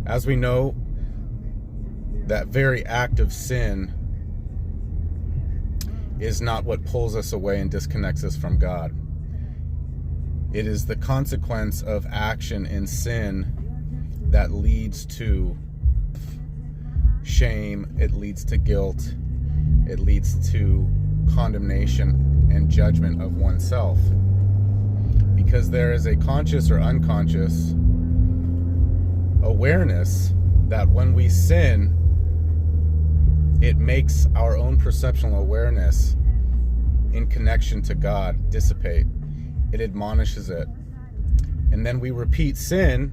As we know, that very act of sin is not what pulls us away and disconnects us from God. It is the consequence of action in sin that leads to shame, it leads to guilt, it leads to condemnation and judgment of oneself. Because there is a conscious or unconscious awareness that when we sin, it makes our own perceptual awareness in connection to God dissipate. It admonishes it. And then we repeat sin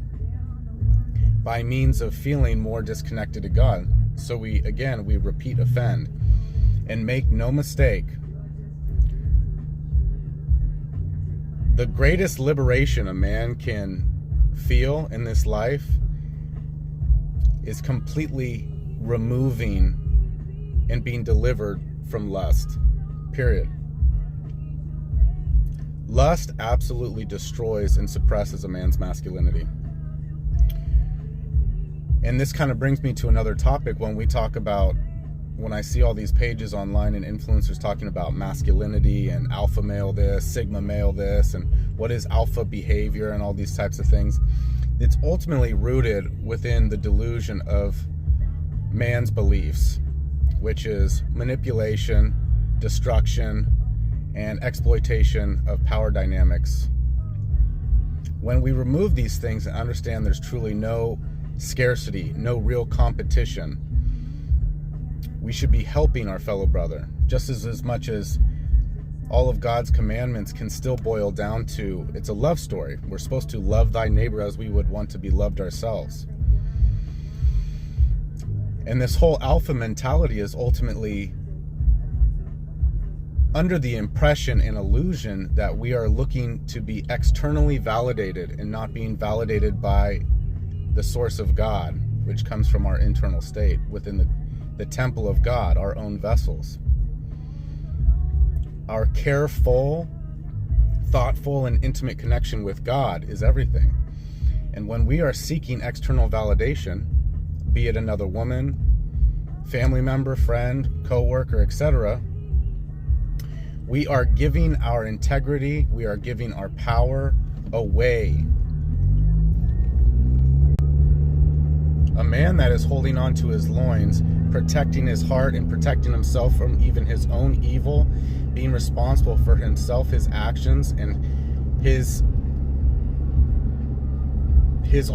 by means of feeling more disconnected to God. So we repeat offend. And make no mistake, the greatest liberation a man can feel in this life is completely removing and being delivered from lust. Period. Lust absolutely destroys and suppresses a man's masculinity. And this kind of brings me to another topic when I see all these pages online and influencers talking about masculinity and alpha male this, sigma male this, and what is alpha behavior and all these types of things. It's ultimately rooted within the delusion of man's beliefs, which is manipulation, destruction, and exploitation of power dynamics. When we remove these things and understand there's truly no scarcity, no real competition, we should be helping our fellow brother just as much as all of God's commandments can still boil down to, it's a love story. We're supposed to love thy neighbor as we would want to be loved ourselves. And this whole alpha mentality is ultimately under the impression and illusion that we are looking to be externally validated and not being validated by the source of God, which comes from our internal state within the temple of God, our own vessels. Our careful, thoughtful, and intimate connection with God is everything. And when we are seeking external validation, be it another woman, family member, friend, co-worker, etc., we are giving our integrity, we are giving our power away. A man that is holding on to his loins, protecting his heart and protecting himself from even his own evil, being responsible for himself, his actions, and his ultimate